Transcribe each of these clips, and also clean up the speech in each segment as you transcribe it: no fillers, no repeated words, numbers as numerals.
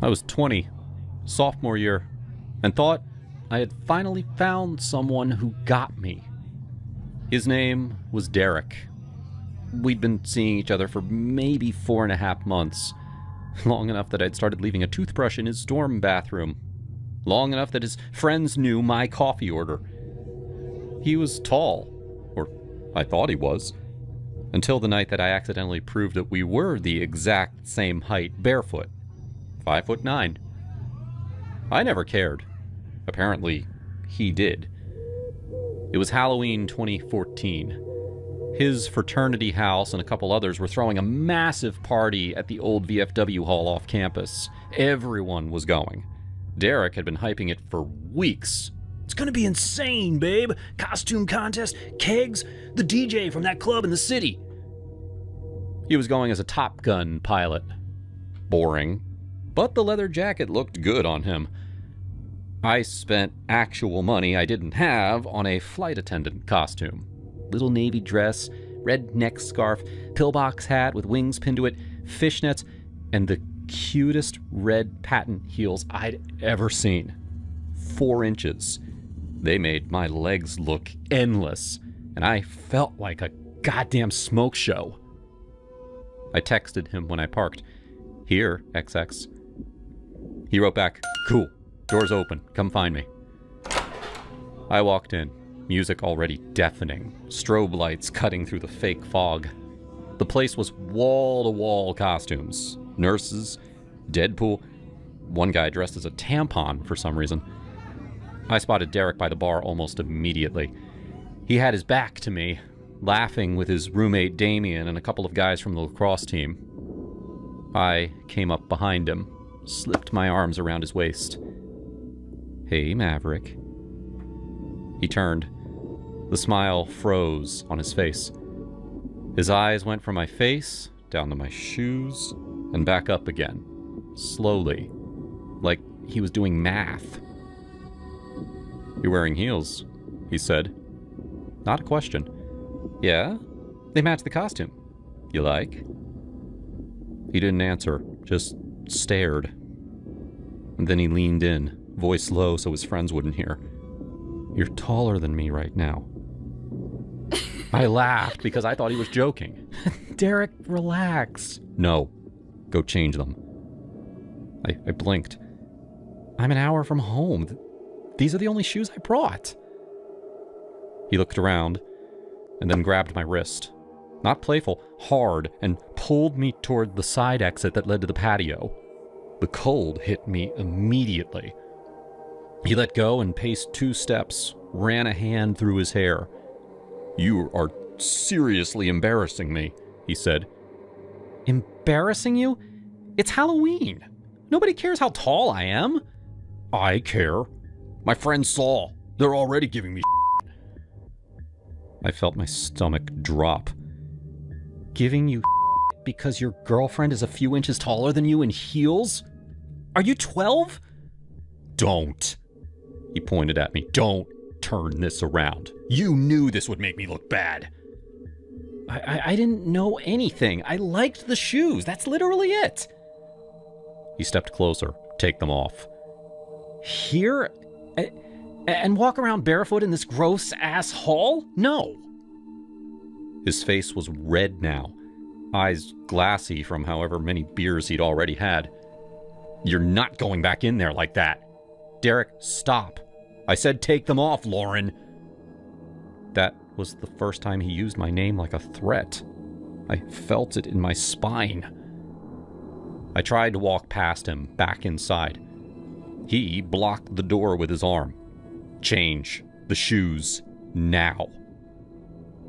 I was 20, sophomore year, and thought I had finally found someone who got me. His name was Derek. We'd been seeing each other for maybe 4.5 months, long enough that I'd started leaving a toothbrush in his dorm bathroom, long enough that his friends knew my coffee order. He was tall, or I thought he was, until the night that I accidentally proved that we were the exact same height barefoot, 5'9". I never cared. Apparently, he did. It was Halloween 2014. His fraternity house and a couple others were throwing a massive party at the old VFW hall off campus. Everyone was going. Derek had been hyping it for weeks. It's gonna be insane, babe. Costume contest, kegs, the DJ from that club in the city. He was going as a Top Gun pilot. Boring. But the leather jacket looked good on him. I spent actual money I didn't have on a flight attendant costume. Little navy dress, red neck scarf, pillbox hat with wings pinned to it, fishnets, and the cutest red patent heels I'd ever seen. 4 inches. They made my legs look endless, and I felt like a goddamn smoke show. I texted him when I parked. "Here, XX." He wrote back, "Cool. Doors open. Come find me." I walked in, music already deafening, strobe lights cutting through the fake fog. The place was wall-to-wall costumes. Nurses, Deadpool, one guy dressed as a tampon for some reason. I spotted Derek by the bar almost immediately. He had his back to me, laughing with his roommate Damien and a couple of guys from the lacrosse team. I came up behind him, slipped my arms around his waist. "Hey, Maverick." He turned. The smile froze on his face. His eyes went from my face, down to my shoes, and back up again, slowly, like he was doing math. "You're wearing heels," he said. Not a question. "Yeah? They match the costume. You like?" He didn't answer, just stared. And then he leaned in, voice low so his friends wouldn't hear. "You're taller than me right now." I laughed because I thought he was joking. "Derek, relax." "No. Go change them." I blinked. "I'm an hour from home. These are the only shoes I brought." He looked around, and then grabbed my wrist. Not playful, hard, and pulled me toward the side exit that led to the patio. The cold hit me immediately. He let go and paced 2 steps, ran a hand through his hair. "You are seriously embarrassing me," he said. "Embarrassing you? It's Halloween. Nobody cares how tall I am." "I care. My friends saw. They're already giving me shit." I felt my stomach drop. "Giving you shit because your girlfriend is a few inches taller than you in heels? Are you 12? "Don't." He pointed at me. "Don't turn this around. You knew this would make me look bad." I didn't know anything. I liked the shoes. That's literally it. He stepped closer. "Take them off." "Here? And walk around barefoot in this gross-ass hall? No." His face was red now, eyes glassy from however many beers he'd already had. "You're not going back in there like that. Derek, stop. I said take them off, Lauren." That was the first time he used my name like a threat. I felt it in my spine. I tried to walk past him, back inside. He blocked the door with his arm. "Change the shoes now."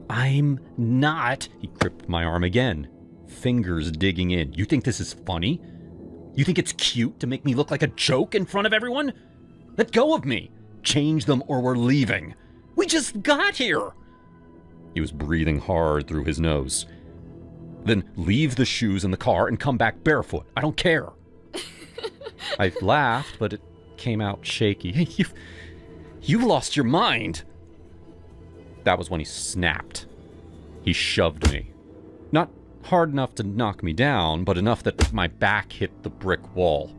"I'm not." He gripped my arm again, fingers digging in. "You think this is funny? You think it's cute to make me look like a joke in front of everyone? Let go of me. Change them or we're leaving. We just got here." He was breathing hard through his nose. "Then leave the shoes in the car and come back barefoot. I don't care." I laughed, but it came out shaky. "Hey, you've lost your mind." That was when he snapped. He shoved me. Not hard enough to knock me down, but enough that my back hit the brick wall.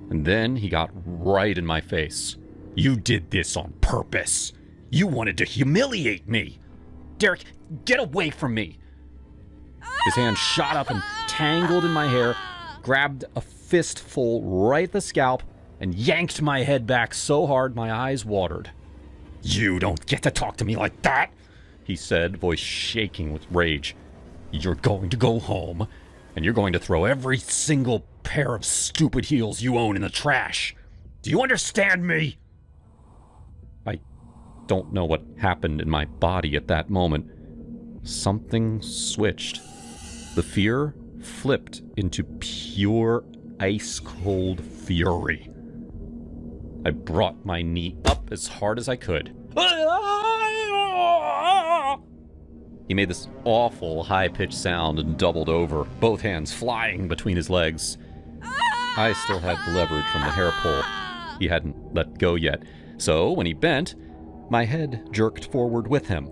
And then he got right in my face. "You did this on purpose. You wanted to humiliate me. Derek, get away from me." His hand shot up and tangled in my hair, grabbed a fistful right at the scalp, and yanked my head back so hard my eyes watered. "You don't get to talk to me like that," he said, voice shaking with rage. "You're going to go home, and you're going to throw every single pair of stupid heels you own in the trash. Do you understand me?" I don't know what happened in my body at that moment. Something switched. The fear flipped into pure ice-cold fury. I brought my knee up as hard as I could. He made this awful high-pitched sound and doubled over, both hands flying between his legs. I still had the leverage from the hair pull. He hadn't let go yet, so when he bent, my head jerked forward with him.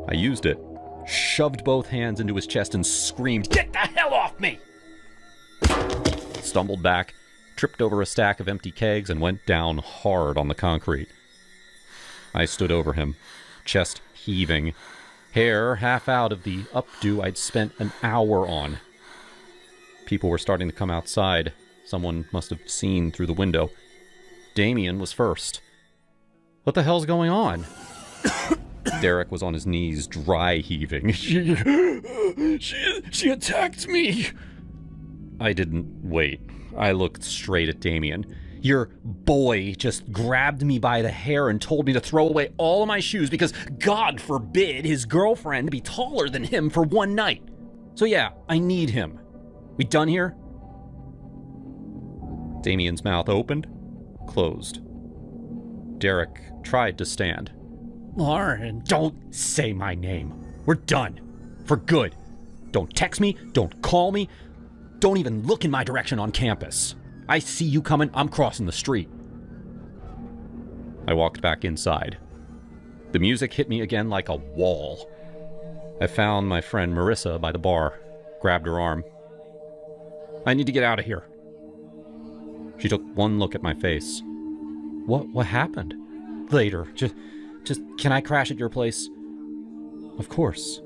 I used it, shoved both hands into his chest and screamed, "Get the hell off me!" Stumbled back, tripped over a stack of empty kegs, and went down hard on the concrete. I stood over him, chest heaving, hair half out of the updo I'd spent an hour on. People were starting to come outside. Someone must have seen through the window. Damien was first. "What the hell's going on?" Derek was on his knees, dry heaving. She attacked me." I didn't wait. I looked straight at Damien. "Your boy just grabbed me by the hair and told me to throw away all of my shoes because, God forbid, his girlfriend be taller than him for one night. So yeah, I need him. We done here?" Damien's mouth opened, closed. Derek tried to stand. "Lauren, don't say my name. We're done. For good. Don't text me, don't call me, don't even look in my direction on campus. I see you coming, I'm crossing the street." I walked back inside. The music hit me again like a wall. I found my friend Marissa by the bar, grabbed her arm. "I need to get out of here." She took one look at my face. What happened?" "Later. Just, can I crash at your place?" "Of course."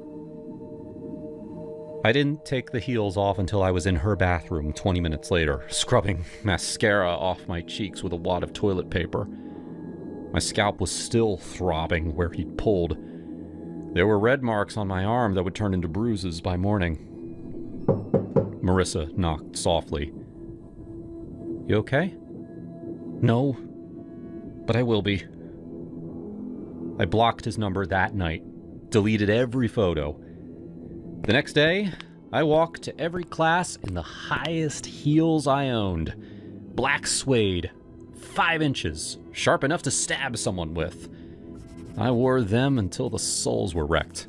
I didn't take the heels off until I was in her bathroom 20 minutes later, scrubbing mascara off my cheeks with a wad of toilet paper. My scalp was still throbbing where he'd pulled. There were red marks on my arm that would turn into bruises by morning. Marissa knocked softly. "You okay?" "No, but I will be." I blocked his number that night, deleted every photo. The next day, I walked to every class in the highest heels I owned. Black suede, 5 inches, sharp enough to stab someone with. I wore them until the soles were wrecked.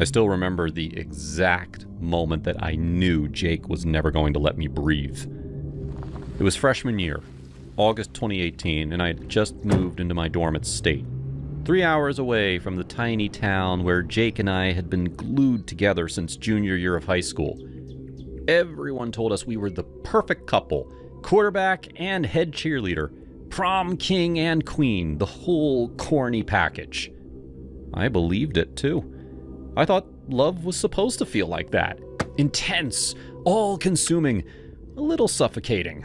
I still remember the exact moment that I knew Jake was never going to let me breathe. It was freshman year, August 2018, and I had just moved into my dorm at State, 3 hours away from the tiny town where Jake and I had been glued together since junior year of high school. Everyone told us we were the perfect couple, quarterback and head cheerleader, prom king and queen, the whole corny package. I believed it too. I thought love was supposed to feel like that. Intense, all-consuming, a little suffocating.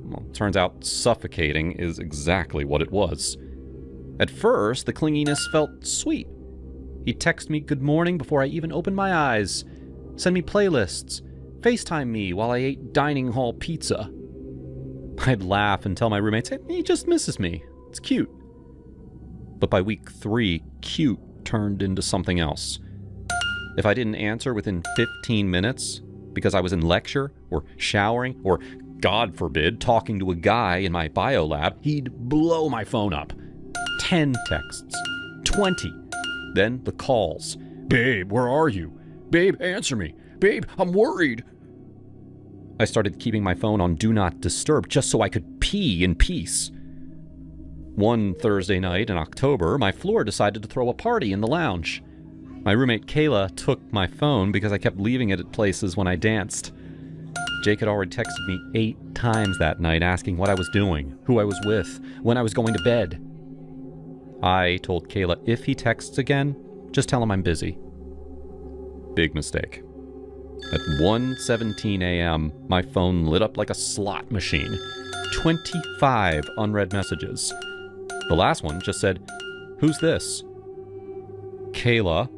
Well, turns out suffocating is exactly what it was. At first, the clinginess felt sweet. He'd text me good morning before I even opened my eyes, send me playlists, FaceTime me while I ate dining hall pizza. I'd laugh and tell my roommates, "Hey, he just misses me. It's cute." But by week 3, cute turned into something else. If I didn't answer within 15 minutes because I was in lecture or showering or, God forbid, talking to a guy in my bio lab, he'd blow my phone up. 10 texts. 20. Then the calls. "Babe, where are you? Babe, answer me. Babe, I'm worried." I started keeping my phone on Do Not Disturb just so I could pee in peace. One Thursday night in October, my floor decided to throw a party in the lounge. My roommate Kayla took my phone because I kept leaving it at places when I danced. Jake had already texted me 8 times that night asking what I was doing, who I was with, when I was going to bed. I told Kayla if he texts again, just tell him I'm busy. Big mistake. At 1:17 a.m., my phone lit up like a slot machine. 25 unread messages. The last one just said, "Who's this?" Kayla,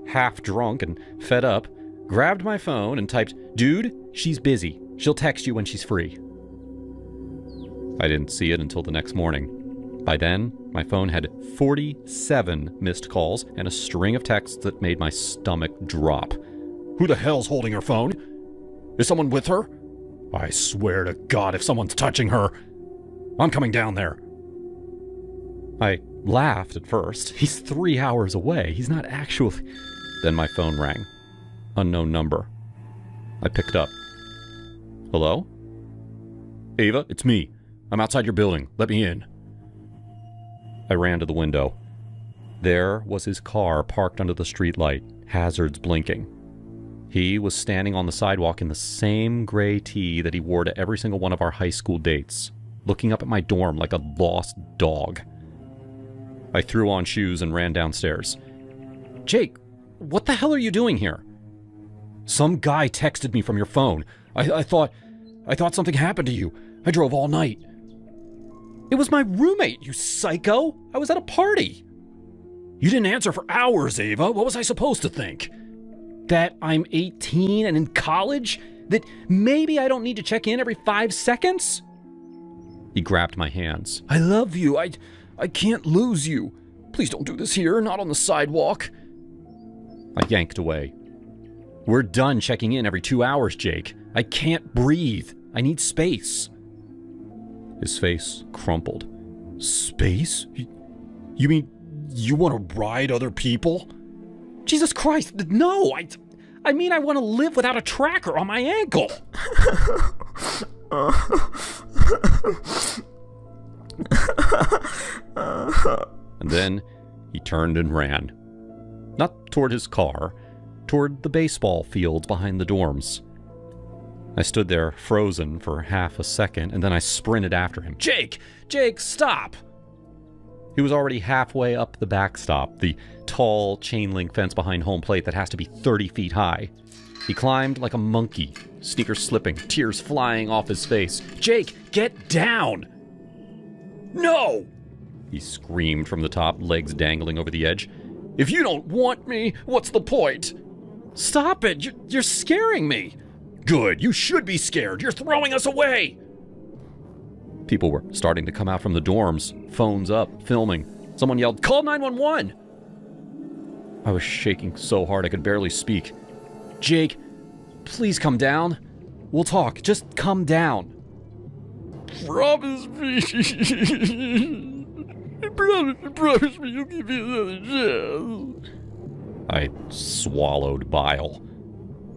half drunk and fed up, grabbed my phone and typed, "Dude, she's busy. She'll text you when she's free." I didn't see it until the next morning. By then, my phone had 47 missed calls and a string of texts that made my stomach drop. Who the hell's holding her phone? Is someone with her? I swear to God if someone's touching her. I'm coming down there. I laughed at first. He's 3 hours away. He's not actually... Then my phone rang. Unknown number. I picked up. Hello? Ava, it's me. I'm outside your building. Let me in. I ran to the window. There was his car parked under the streetlight, hazards blinking. He was standing on the sidewalk in the same gray tee that he wore to every single one of our high school dates, looking up at my dorm like a lost dog. I threw on shoes and ran downstairs. Jake, what the hell are you doing here? Some guy texted me from your phone. I thought something happened to you. I drove all night. It was my roommate, you psycho. I was at a party. You didn't answer for hours, Ava. What was I supposed to think? That I'm 18 and in college? That maybe I don't need to check in every 5 seconds? He grabbed my hands. I love you. I can't lose you. Please don't do this here, not on the sidewalk. I yanked away. We're done checking in every 2 hours, Jake. I can't breathe. I need space. His face crumpled. Space? You mean you want to ride other people? Jesus Christ, no! I mean I want to live without a tracker on my ankle. And then he turned and ran. Not toward his car, toward the baseball fields behind the dorms. I stood there frozen for half a second, and then I sprinted after him. Jake, stop! He was already halfway up the backstop, the tall chain-link fence behind home plate that has to be 30 feet high. He climbed like a monkey, sneakers slipping, tears flying off his face. Jake, get down! No! He screamed from the top, legs dangling over the edge. If you don't want me, what's the point? Stop it! You're scaring me! Good, you should be scared. You're throwing us away! People were starting to come out from the dorms, phones up, filming. Someone yelled, "Call 911!" I was shaking so hard I could barely speak. Jake, please come down. We'll talk. Just come down. Promise me. Promise me you'll give me another chance. I swallowed bile.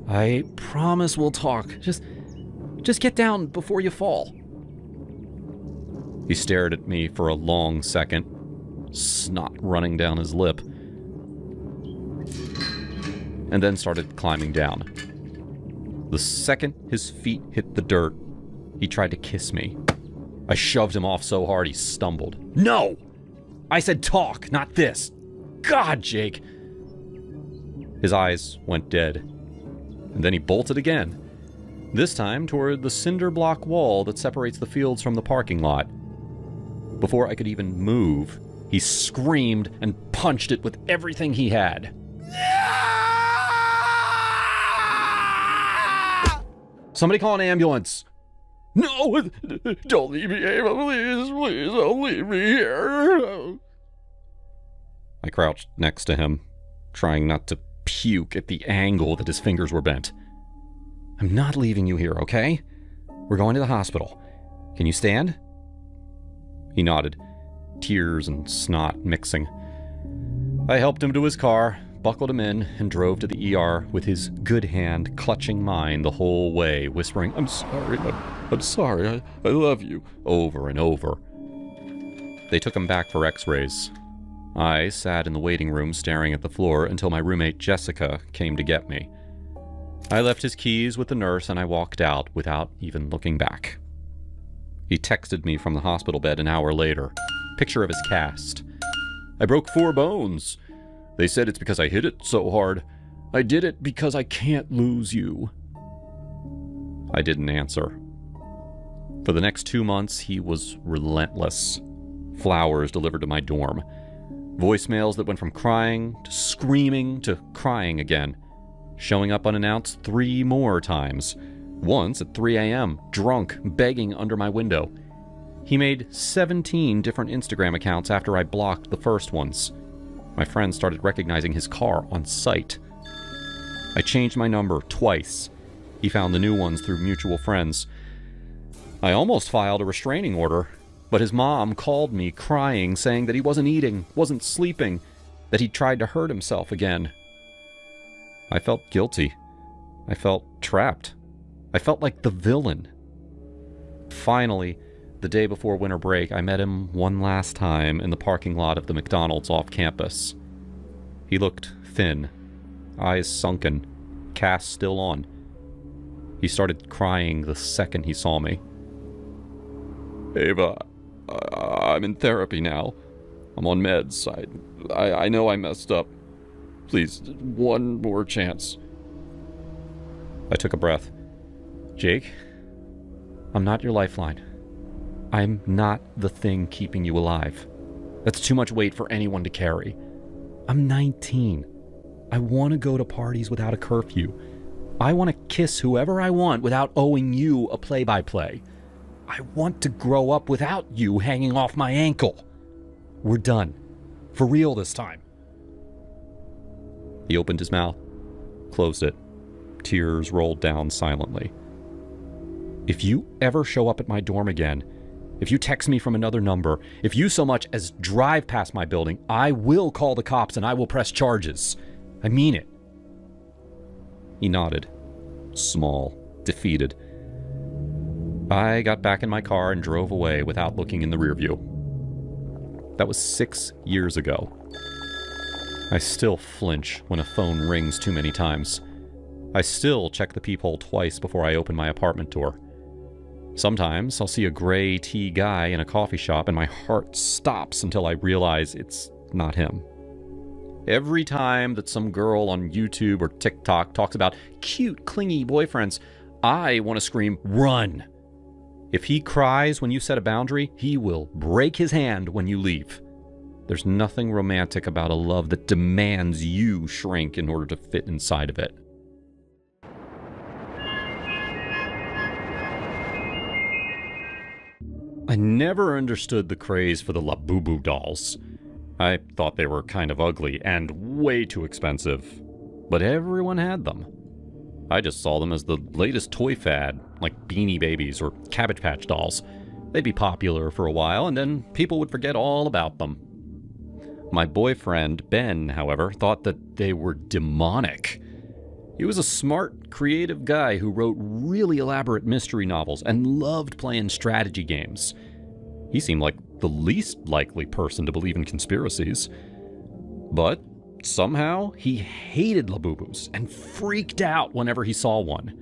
I promise we'll talk. Just get down before you fall. He stared at me for a long second, snot running down his lip, and then started climbing down. The second his feet hit the dirt, he tried to kiss me. I shoved him off so hard he stumbled. No! I said talk, not this. God, Jake. His eyes went dead, and then he bolted again, this time toward the cinder block wall that separates the fields from the parking lot. Before I could even move, he screamed and punched it with everything he had. Somebody call an ambulance. No, don't leave me, Ava, please, don't leave me here. I crouched next to him, trying not to puke at the angle that his fingers were bent. I'm not leaving you here, okay? We're going to the hospital. Can you stand? He nodded, tears and snot mixing. I helped him to his car, buckled him in, and drove to the ER with his good hand clutching mine the whole way, whispering, I'm sorry, I love you, over and over. They took him back for x-rays. I sat in the waiting room staring at the floor until my roommate Jessica came to get me. I left his keys with the nurse and I walked out without even looking back. He texted me from the hospital bed an hour later. Picture of his cast. "I broke 4 bones. They said it's because I hit it so hard. I did it because I can't lose you." I didn't answer. For the next 2 months, he was relentless. Flowers delivered to my dorm. Voicemails that went from crying to screaming to crying again. Showing up unannounced 3 more times. Once at 3 a.m., drunk, begging under my window. He made 17 different Instagram accounts after I blocked the first ones. My friends started recognizing his car on sight. I changed my number twice. He found the new ones through mutual friends. I almost filed a restraining order, but his mom called me crying, saying that he wasn't eating, wasn't sleeping, that he tried to hurt himself again. I felt guilty. I felt trapped. I felt like the villain. Finally, the day before winter break, I met him one last time in the parking lot of the McDonald's off campus. He looked thin, eyes sunken, cast still on. He started crying the second he saw me. "Ava, I'm in therapy now. I'm on meds. I know I messed up. Please, one more chance." I took a breath. "Jake, I'm not your lifeline. I'm not the thing keeping you alive. That's too much weight for anyone to carry. I'm 19. I want to go to parties without a curfew. I want to kiss whoever I want without owing you a play-by-play. I want to grow up without you hanging off my ankle. We're done. For real this time." He opened his mouth, closed it. Tears rolled down silently. "If you ever show up at my dorm again, if you text me from another number, if you so much as drive past my building, I will call the cops and I will press charges. I mean it." He nodded, small, defeated. I got back in my car and drove away without looking in the rearview. That was 6 years ago. I still flinch when a phone rings too many times. I still check the peephole twice before I open my apartment door. Sometimes I'll see a gray tea guy in a coffee shop and my heart stops until I realize it's not him. Every time that some girl on YouTube or TikTok talks about cute, clingy boyfriends, I want to scream, "Run!" If he cries when you set a boundary, he will break his hand when you leave. There's nothing romantic about a love that demands you shrink in order to fit inside of it. I never understood the craze for the Labubu dolls. I thought they were kind of ugly and way too expensive, but everyone had them. I just saw them as the latest toy fad, like Beanie Babies or Cabbage Patch dolls. They'd be popular for a while, and then people would forget all about them. My boyfriend, Ben, however, thought that they were demonic. He was a smart, creative guy who wrote really elaborate mystery novels and loved playing strategy games. He seemed like the least likely person to believe in conspiracies. But somehow, he hated Labubus and freaked out whenever he saw one.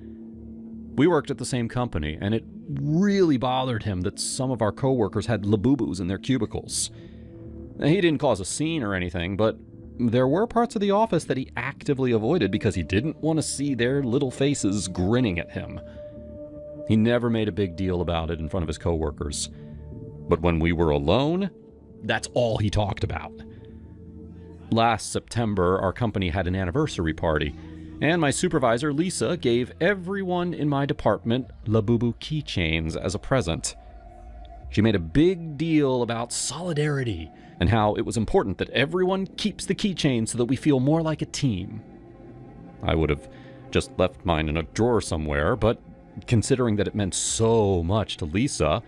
We worked at the same company, and it really bothered him that some of our coworkers had Labubus in their cubicles. He didn't cause a scene or anything, but there were parts of the office that he actively avoided because he didn't want to see their little faces grinning at him. He never made a big deal about it in front of his coworkers. But when we were alone, that's all he talked about. Last September, our company had an anniversary party, and my supervisor, Lisa, gave everyone in my department Labubu keychains as a present. She made a big deal about solidarity and how it was important that everyone keeps the keychain so that we feel more like a team. I would have just left mine in a drawer somewhere, but considering that it meant so much to Lisa,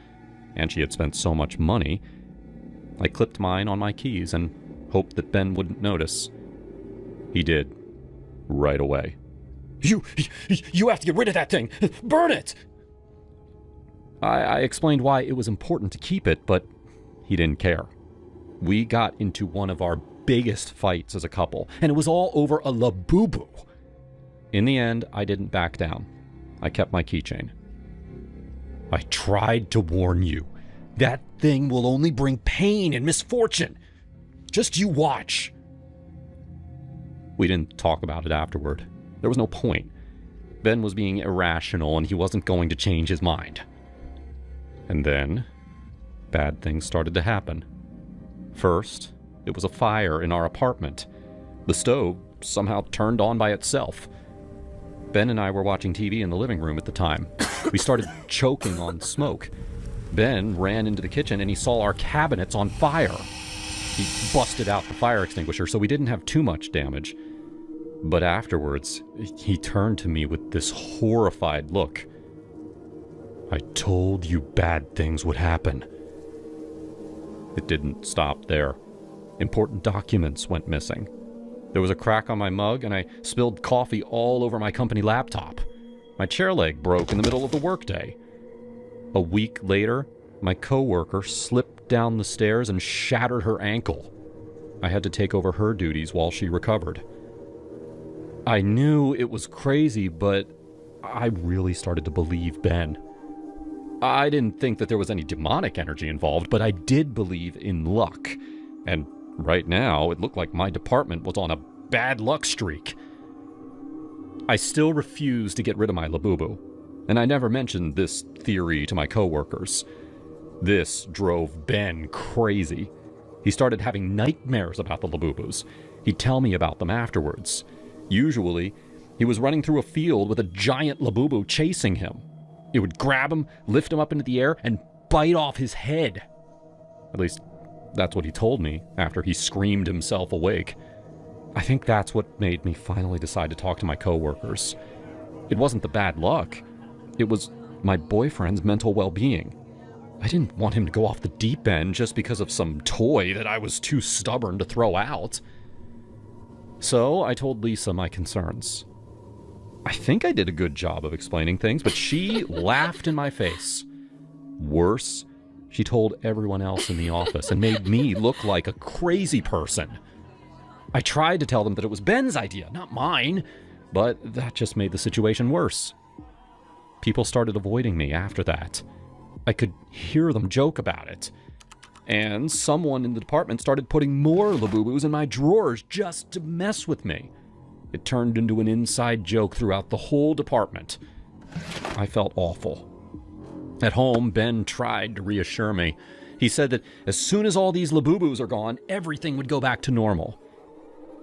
and she had spent so much money, I clipped mine on my keys and hoped that Ben wouldn't notice. He did. Right away. You have to get rid of that thing! Burn it! I explained why it was important to keep it, but he didn't care. We got into one of our biggest fights as a couple, and it was all over a labubu. In the end, I didn't back down. I kept my keychain. I tried to warn you. That thing will only bring pain and misfortune. Just you watch. We didn't talk about it afterward. There was no point. Ben was being irrational and he wasn't going to change his mind. And then, bad things started to happen. First, it was a fire in our apartment. The stove somehow turned on by itself. Ben and I were watching TV in the living room at the time. We started choking on smoke. Ben ran into the kitchen and he saw our cabinets on fire. He busted out the fire extinguisher, so we didn't have too much damage. But afterwards, he turned to me with this horrified look. I told you bad things would happen. It didn't stop there. Important documents went missing. There was a crack on my mug, and I spilled coffee all over my company laptop. My chair leg broke in the middle of the workday. A week later, my coworker slipped down the stairs and shattered her ankle. I had to take over her duties while she recovered. I knew it was crazy, but I really started to believe Ben. I didn't think that there was any demonic energy involved, but I did believe in luck. And right now, it looked like my department was on a bad luck streak. I still refused to get rid of my labubu, and I never mentioned this theory to my coworkers. This drove Ben crazy. He started having nightmares about the labubus. He'd tell me about them afterwards. Usually, he was running through a field with a giant labubu chasing him. It would grab him, lift him up into the air, and bite off his head. At least, that's what he told me after he screamed himself awake. I think that's what made me finally decide to talk to my coworkers. It wasn't the bad luck. It was my boyfriend's mental well-being. I didn't want him to go off the deep end just because of some toy that I was too stubborn to throw out. So I told Lisa my concerns. I think I did a good job of explaining things, but she laughed in my face. Worse, she told everyone else in the office and made me look like a crazy person. I tried to tell them that it was Ben's idea, not mine, but that just made the situation worse. People started avoiding me after that. I could hear them joke about it. And someone in the department started putting more labubus in my drawers just to mess with me. It turned into an inside joke throughout the whole department. I felt awful. At home, Ben tried to reassure me. He said that as soon as all these labubus are gone, everything would go back to normal.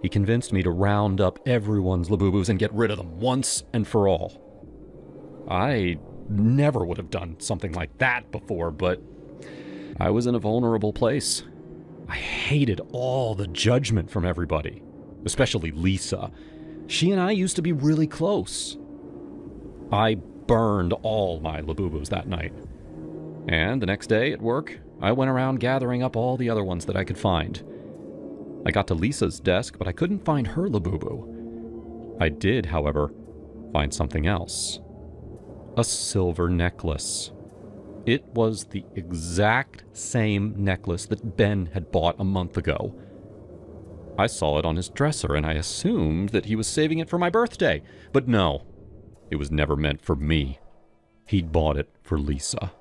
He convinced me to round up everyone's labubus and get rid of them once and for all. I never would have done something like that before, but I was in a vulnerable place. I hated all the judgment from everybody, especially Lisa. She and I used to be really close. I burned all my labubus that night. And the next day at work, I went around gathering up all the other ones that I could find. I got to Lisa's desk, but I couldn't find her labubu. I did, however, find something else. A silver necklace. It was the exact same necklace that Ben had bought a month ago. I saw it on his dresser, and I assumed that he was saving it for my birthday. But no, it was never meant for me. He'd bought it for Lisa.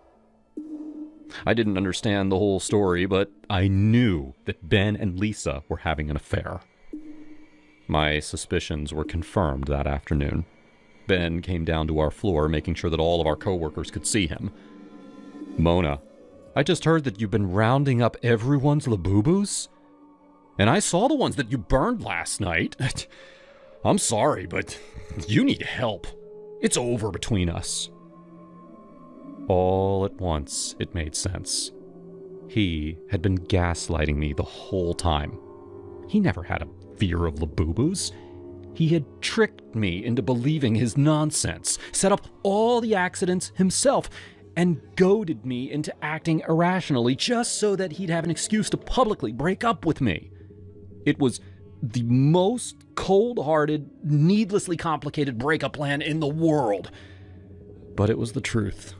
I didn't understand the whole story, but I knew that Ben and Lisa were having an affair. My suspicions were confirmed that afternoon. Ben came down to our floor, making sure that all of our coworkers could see him. Mona, I just heard that you've been rounding up everyone's labubus? And I saw the ones that you burned last night. I'm sorry, but you need help. It's over between us. All at once, it made sense. He had been gaslighting me the whole time. He never had a fear of labubus. He had tricked me into believing his nonsense, set up all the accidents himself, and goaded me into acting irrationally just so that he'd have an excuse to publicly break up with me. It was the most cold-hearted, needlessly complicated breakup plan in the world. But it was the truth.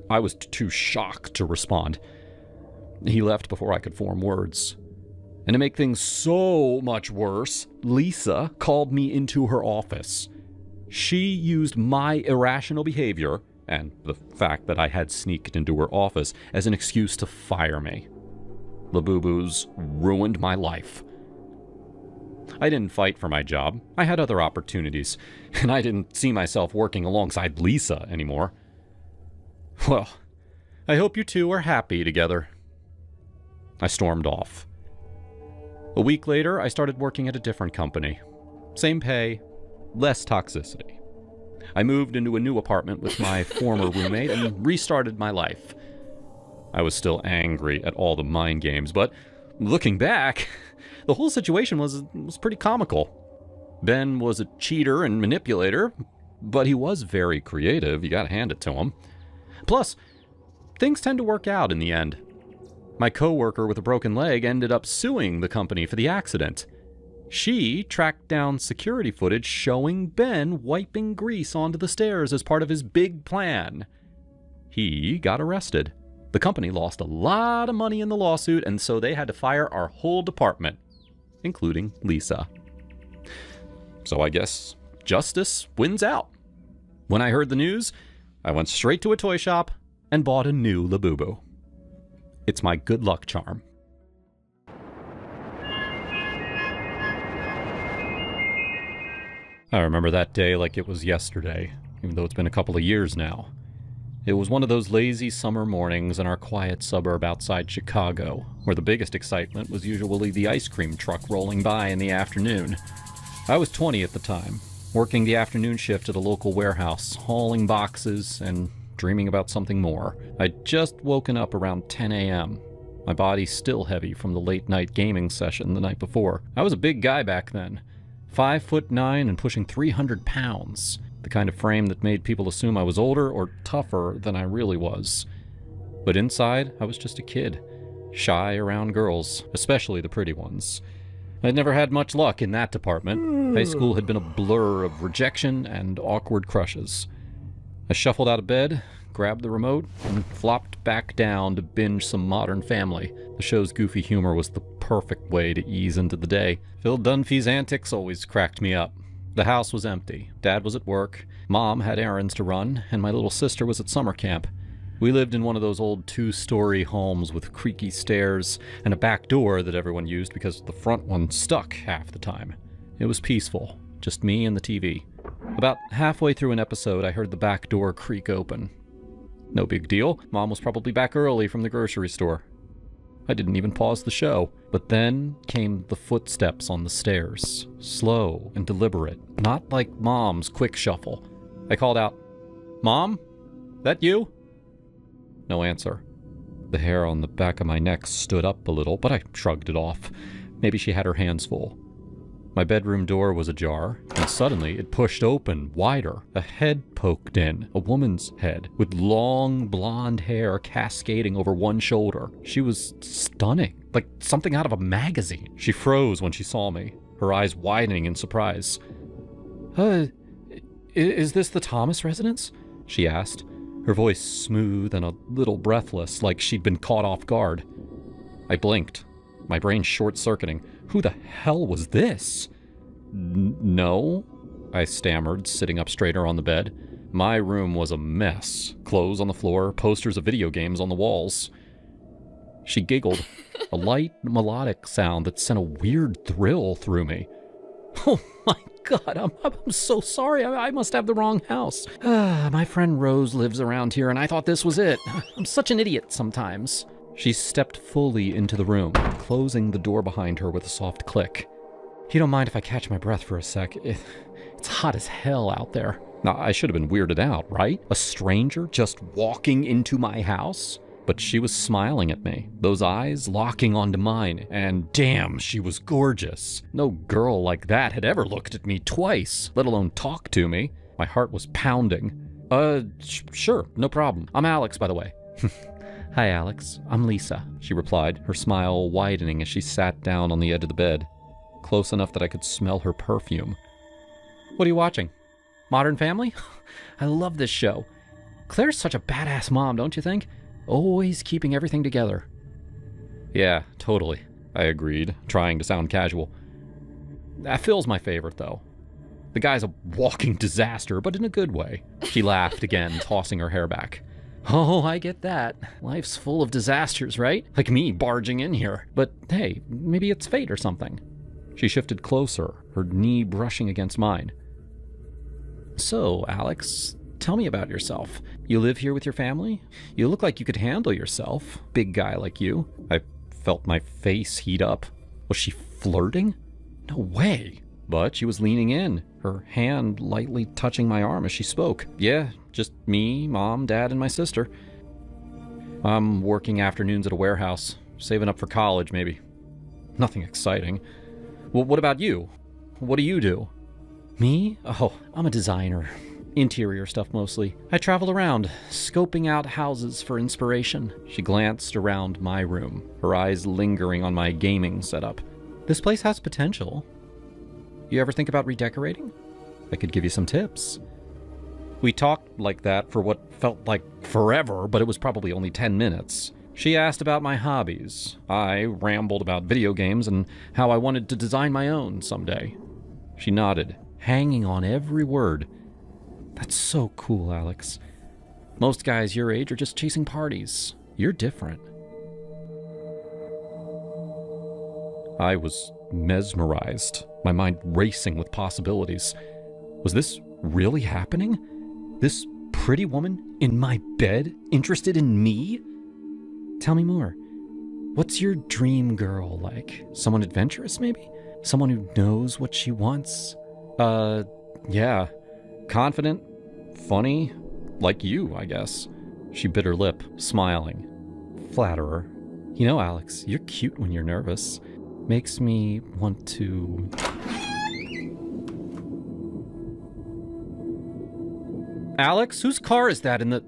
I was too shocked to respond. He left before I could form words. And to make things so much worse, Lisa called me into her office. She used my irrational behavior, and the fact that I had sneaked into her office, as an excuse to fire me. The boo-boos ruined my life. I didn't fight for my job. I had other opportunities, and I didn't see myself working alongside Lisa anymore. Well, I hope you two are happy together. I stormed off. A week later, I started working at a different company. Same pay, less toxicity. I moved into a new apartment with my former roommate and restarted my life. I was still angry at all the mind games, but looking back, the whole situation was pretty comical. Ben was a cheater and manipulator, but he was very creative, you gotta hand it to him. Plus, things tend to work out in the end. My coworker with a broken leg ended up suing the company for the accident. She tracked down security footage showing Ben wiping grease onto the stairs as part of his big plan. He got arrested. The company lost a lot of money in the lawsuit, and so they had to fire our whole department, including Lisa. So I guess justice wins out. When I heard the news, I went straight to a toy shop and bought a new Labubu. It's my good luck charm. I remember that day like it was yesterday, even though it's been a couple of years now. It was one of those lazy summer mornings in our quiet suburb outside Chicago, where the biggest excitement was usually the ice cream truck rolling by in the afternoon. I was 20 at the time, working the afternoon shift at a local warehouse, hauling boxes and dreaming about something more. I'd just woken up around 10 a.m., my body still heavy from the late-night gaming session the night before. I was a big guy back then, 5'9" and pushing 300 pounds, the kind of frame that made people assume I was older or tougher than I really was. But inside, I was just a kid, shy around girls, especially the pretty ones. I'd never had much luck in that department. High school had been a blur of rejection and awkward crushes. I shuffled out of bed, grabbed the remote, and flopped back down to binge some Modern Family. The show's goofy humor was the perfect way to ease into the day. Phil Dunphy's antics always cracked me up. The house was empty. Dad was at work, Mom had errands to run, and my little sister was at summer camp. We lived in one of those old 2-story homes with creaky stairs and a back door that everyone used because the front one stuck half the time. It was peaceful, just me and the TV. About halfway through an episode, I heard the back door creak open. No big deal. Mom was probably back early from the grocery store. I didn't even pause the show. But then came the footsteps on the stairs, slow and deliberate, not like Mom's quick shuffle. I called out, "Mom? That you?" No answer. The hair on the back of my neck stood up a little, but I shrugged it off. Maybe she had her hands full. My bedroom door was ajar, and suddenly it pushed open wider. A head poked in, a woman's head, with long blonde hair cascading over one shoulder. She was stunning, like something out of a magazine. She froze when she saw me, her eyes widening in surprise. Is this the Thomas residence?" she asked, her voice smooth and a little breathless, like she'd been caught off guard. I blinked, my brain short-circuiting. Who the hell was this? No, I stammered, sitting up straighter on the bed. My room was a mess. Clothes on the floor, posters of video games on the walls. She giggled, a light, melodic sound that sent a weird thrill through me. "Oh my God, I'm so sorry. I must have the wrong house. My friend Rose lives around here, and I thought this was it. I'm such an idiot sometimes." She stepped fully into the room, closing the door behind her with a soft click. "You don't mind if I catch my breath for a sec? It's hot as hell out there." Now, I should have been weirded out, right? A stranger just walking into my house? But she was smiling at me, those eyes locking onto mine, and damn, she was gorgeous. No girl like that had ever looked at me twice, let alone talked to me. My heart was pounding. Sure, no problem. I'm Alex, by the way." "Hi, Alex. I'm Lisa," she replied, her smile widening as she sat down on the edge of the bed, close enough that I could smell her perfume. "What are you watching? Modern Family? I love this show. Claire's such a badass mom, don't you think? Always keeping everything together." Yeah, totally, I agreed, trying to sound casual. Phil's my favorite, though. The guy's a walking disaster, but in a good way. She laughed again, tossing her hair back. Oh, I get that. Life's full of disasters, right? Like me barging in here. But hey, maybe it's fate or something. She shifted closer, her knee brushing against mine. So, Alex, tell me about yourself. You live here with your family? You look like you could handle yourself. Big guy like you. I felt my face heat up. Was she flirting? No way. But she was leaning in, her hand lightly touching my arm as she spoke. Yeah, just me, Mom, Dad, and my sister. I'm working afternoons at a warehouse, saving up for college, maybe. Nothing exciting. Well, what about you? What do you do? Me? Oh, I'm a designer. Interior stuff mostly. I travel around, scoping out houses for inspiration. She glanced around my room, her eyes lingering on my gaming setup. This place has potential. You ever think about redecorating? I could give you some tips. We talked like that for what felt like forever, but it was probably only 10 minutes. She asked about my hobbies. I rambled about video games and how I wanted to design my own someday. She nodded, hanging on every word. That's so cool, Alex. Most guys your age are just chasing parties. You're different. I was mesmerized, my mind racing with possibilities. Was this really happening? This pretty woman in my bed interested in me? Tell me more. What's your dream girl like? Someone adventurous, maybe? Someone who knows what she wants? Yeah. Confident, funny, like you, I guess. She bit her lip, smiling. Flatterer. You know, Alex, you're cute when you're nervous. Makes me want to... Alex, whose car is that in the...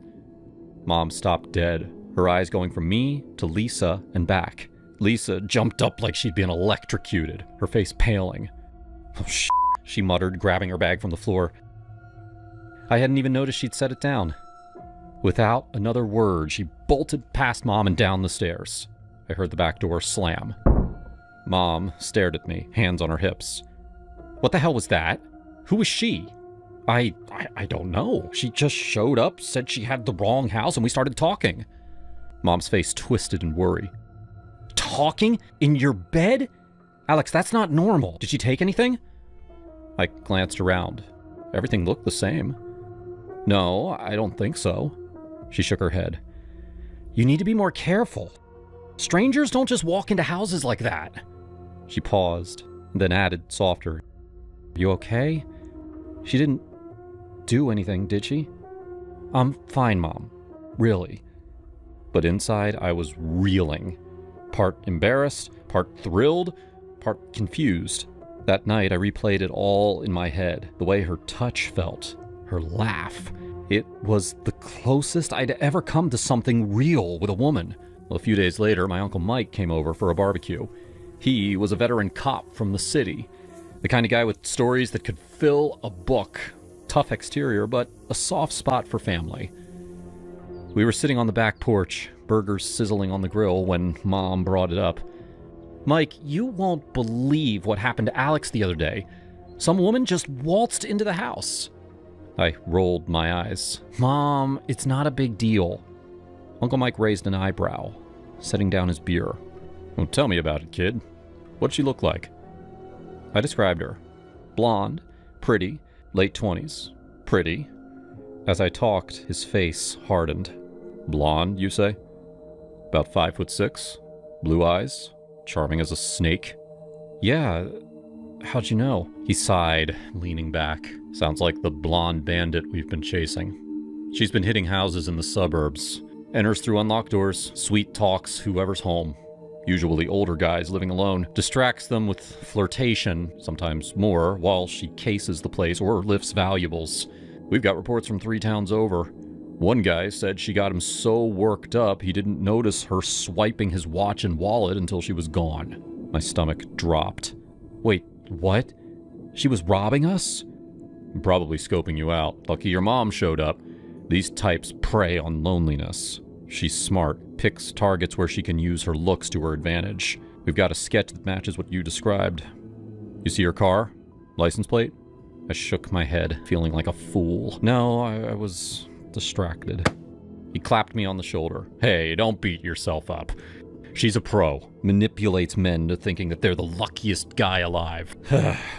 Mom stopped dead, her eyes going from me to Lisa and back. Lisa jumped up like she'd been electrocuted, her face paling. Oh, shit, she muttered, grabbing her bag from the floor. I hadn't even noticed she'd set it down. Without another word, she bolted past Mom and down the stairs. I heard the back door slam. Mom stared at me, hands on her hips. What the hell was that? Who was she? I don't know. She just showed up, said she had the wrong house, and we started talking. Mom's face twisted in worry. Talking? In your bed? Alex, that's not normal. Did she take anything? I glanced around. Everything looked the same. No, I don't think so. She shook her head. You need to be more careful. Strangers don't just walk into houses like that. She paused, then added softer. You okay? She didn't do anything, did she? I'm fine, Mom. Really. But inside, I was reeling. Part embarrassed, part thrilled, part confused. That night, I replayed it all in my head. The way her touch felt, her laugh. It was the closest I'd ever come to something real with a woman. Well, a few days later, my Uncle Mike came over for a barbecue. He was a veteran cop from the city. The kind of guy with stories that could fill a book. Tough exterior, but a soft spot for family. We were sitting on the back porch, burgers sizzling on the grill, when Mom brought it up. Mike, you won't believe what happened to Alex the other day. Some woman just waltzed into the house. I rolled my eyes. Mom, it's not a big deal. Uncle Mike raised an eyebrow, setting down his beer. Well, tell me about it, kid. What'd she look like? I described her. Blonde, pretty, late 20s. Pretty. As I talked, his face hardened. Blonde, you say? About 5'6", blue eyes, charming as a snake. Yeah, how'd you know? He sighed, leaning back. Sounds like the blonde bandit we've been chasing. She's been hitting houses in the suburbs. Enters through unlocked doors, sweet talks whoever's home. Usually older guys living alone. Distracts them with flirtation, sometimes more, while she cases the place or lifts valuables. We've got reports from 3 towns over. One guy said she got him so worked up he didn't notice her swiping his watch and wallet until she was gone. My stomach dropped. Wait, what? She was robbing us? Probably scoping you out. Lucky your mom showed up. These types prey on loneliness. She's smart, picks targets where she can use her looks to her advantage. We've got a sketch that matches what you described. You see her car? License plate? I shook my head, feeling like a fool. No, I was distracted. He clapped me on the shoulder. Hey, don't beat yourself up. She's a pro. Manipulates men to thinking that they're the luckiest guy alive.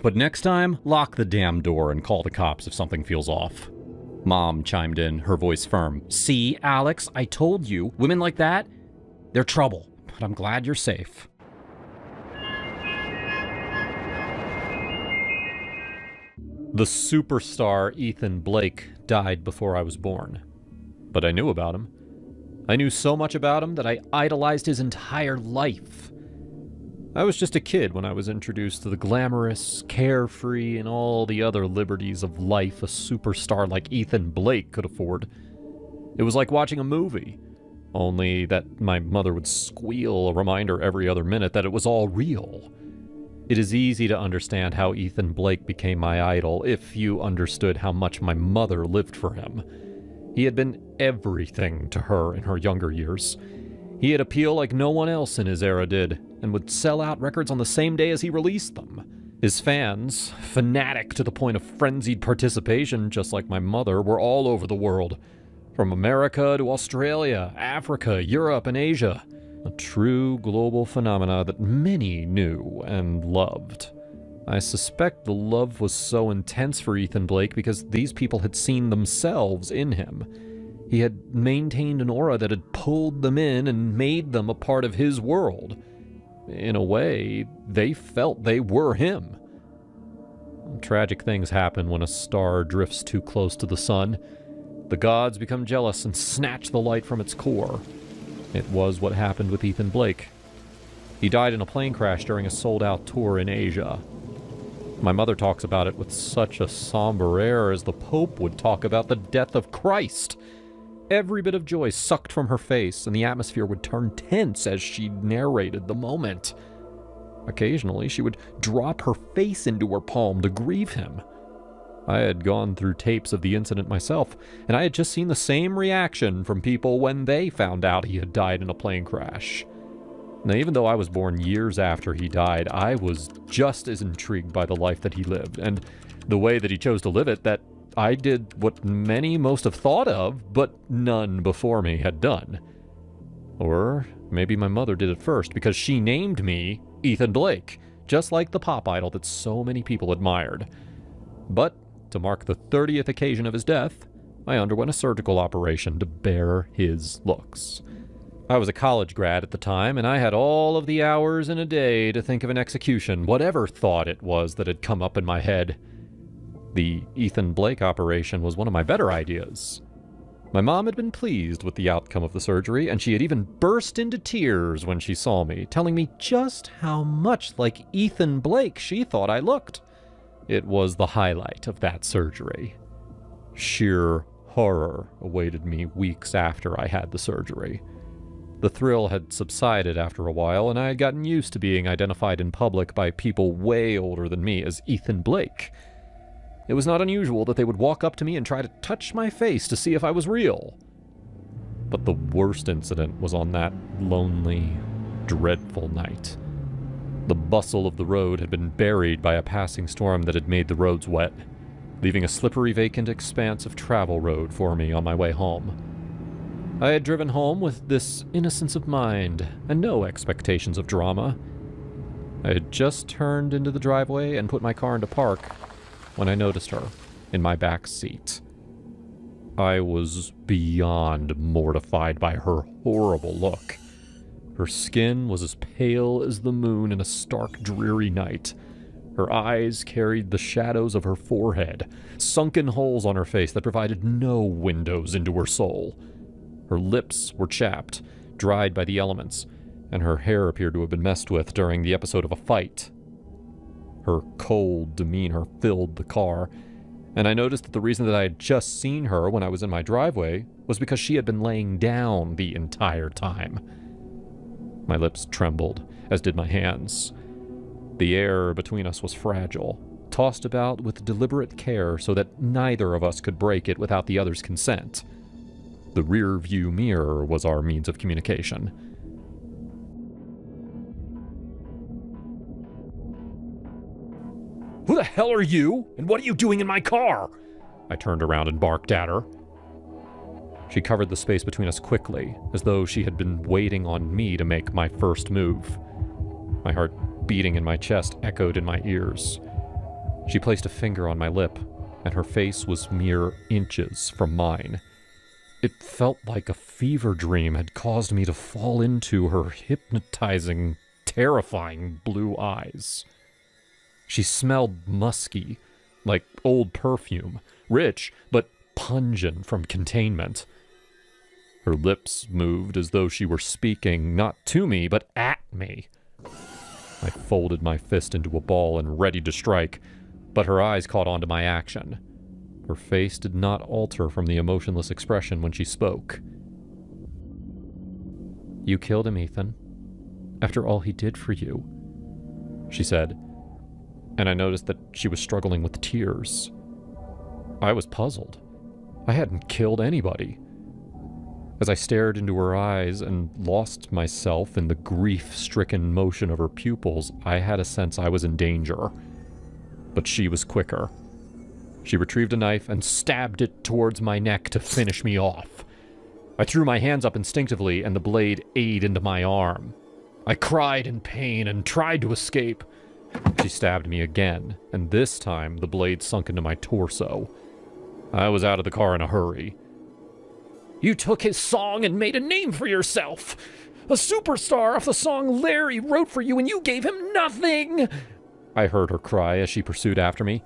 But next time, lock the damn door and call the cops if something feels off. Mom chimed in, her voice firm. See, Alex, I told you, women like that, they're trouble. But I'm glad you're safe. The superstar Ethan Blake died before I was born. But I knew about him. I knew so much about him that I idolized his entire life. I was just a kid when I was introduced to the glamorous, carefree, and all the other liberties of life a superstar like Ethan Blake could afford. It was like watching a movie, only that my mother would squeal a reminder every other minute that it was all real. It is easy to understand how Ethan Blake became my idol if you understood how much my mother lived for him. He had been everything to her in her younger years. He had appeal like no one else in his era did, and would sell out records on the same day as he released them. His fans, fanatic to the point of frenzied participation, just like my mother, were all over the world. From America to Australia, Africa, Europe, and Asia. A true global phenomena that many knew and loved. I suspect the love was so intense for Ethan Blake because these people had seen themselves in him. He had maintained an aura that had pulled them in and made them a part of his world. In a way, they felt they were him. Tragic things happen when a star drifts too close to the sun. The gods become jealous and snatch the light from its core. It was what happened with Ethan Blake. He died in a plane crash during a sold-out tour in Asia. My mother talks about it with such a somber air as the Pope would talk about the death of Christ. Every bit of joy sucked from her face, and the atmosphere would turn tense as she narrated the moment. Occasionally, she would drop her face into her palm to grieve him. I had gone through tapes of the incident myself, and I had just seen the same reaction from people when they found out he had died in a plane crash. Now, even though I was born years after he died, I was just as intrigued by the life that he lived, and the way that he chose to live it, that I did what many most have thought of, but none before me had done. Or maybe my mother did it first, because she named me Ethan Blake, just like the pop idol that so many people admired. But to mark the 30th occasion of his death, I underwent a surgical operation to bear his looks. I was a college grad at the time, and I had all of the hours in a day to think of an execution, whatever thought it was that had come up in my head. The Ethan Blake operation was one of my better ideas. My mom had been pleased with the outcome of the surgery, and she had even burst into tears when she saw me, telling me just how much like Ethan Blake she thought I looked. It was the highlight of that surgery. Sheer horror awaited me weeks after I had the surgery. The thrill had subsided after a while, and I had gotten used to being identified in public by people way older than me as Ethan Blake. It was not unusual that they would walk up to me and try to touch my face to see if I was real. But the worst incident was on that lonely, dreadful night. The bustle of the road had been buried by a passing storm that had made the roads wet, leaving a slippery, vacant expanse of travel road for me on my way home. I had driven home with this innocence of mind and no expectations of drama. I had just turned into the driveway and put my car into park when I noticed her in my back seat. I was beyond mortified by her horrible look. Her skin was as pale as the moon in a stark, dreary night. Her eyes carried the shadows of her forehead, sunken holes on her face that provided no windows into her soul. Her lips were chapped, dried by the elements, and her hair appeared to have been messed with during the episode of a fight. Her cold demeanor filled the car, and I noticed that the reason that I had just seen her when I was in my driveway was because she had been laying down the entire time. My lips trembled, as did my hands. The air between us was fragile, tossed about with deliberate care so that neither of us could break it without the other's consent. The rear view mirror was our means of communication. "Who the hell are you? And what are you doing in my car?" I turned around and barked at her. She covered the space between us quickly, as though she had been waiting on me to make my first move. My heart beating in my chest echoed in my ears. She placed a finger on my lip, and her face was mere inches from mine. It felt like a fever dream had caused me to fall into her hypnotizing, terrifying blue eyes. She smelled musky, like old perfume, rich but pungent from containment. Her lips moved as though she were speaking not to me, but at me. I folded my fist into a ball and ready to strike, but her eyes caught on to my action. Her face did not alter from the emotionless expression when she spoke. "You killed him, Ethan. After all he did for you," she said, and I noticed that she was struggling with tears. I was puzzled. I hadn't killed anybody. As I stared into her eyes and lost myself in the grief-stricken motion of her pupils, I had a sense I was in danger. But she was quicker. She retrieved a knife and stabbed it towards my neck to finish me off. I threw my hands up instinctively, and the blade ate into my arm. I cried in pain and tried to escape. She stabbed me again, and this time the blade sunk into my torso. I was out of the car in a hurry. "You took his song and made a name for yourself! A superstar off the song Larry wrote for you, and you gave him nothing!" I heard her cry as she pursued after me.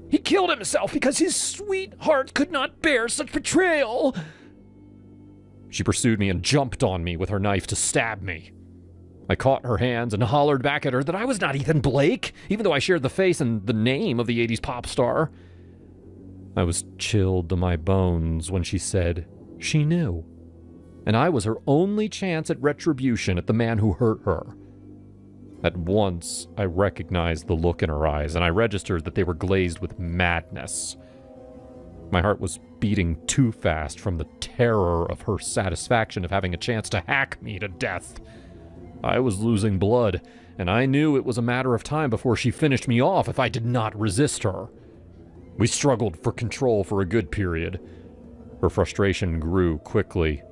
"He killed himself because his sweet heart could not bear such betrayal!" She pursued me and jumped on me with her knife to stab me. I caught her hands and hollered back at her that I was not Ethan Blake, even though I shared the face and the name of the 80s pop star. I was chilled to my bones when she said she knew, and I was her only chance at retribution at the man who hurt her. At once, I recognized the look in her eyes, and I registered that they were glazed with madness. My heart was beating too fast from the terror of her satisfaction of having a chance to hack me to death. I was losing blood, and I knew it was a matter of time before she finished me off if I did not resist her. We struggled for control for a good period. Her frustration grew quickly,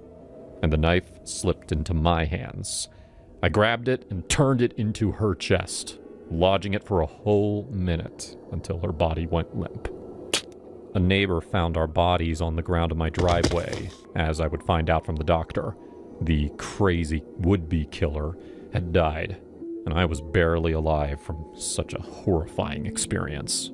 and the knife slipped into my hands. I grabbed it and turned it into her chest, lodging it for a whole minute until her body went limp. A neighbor found our bodies on the ground of my driveway, as I would find out from the doctor. The crazy would-be killer had died, and I was barely alive from such a horrifying experience.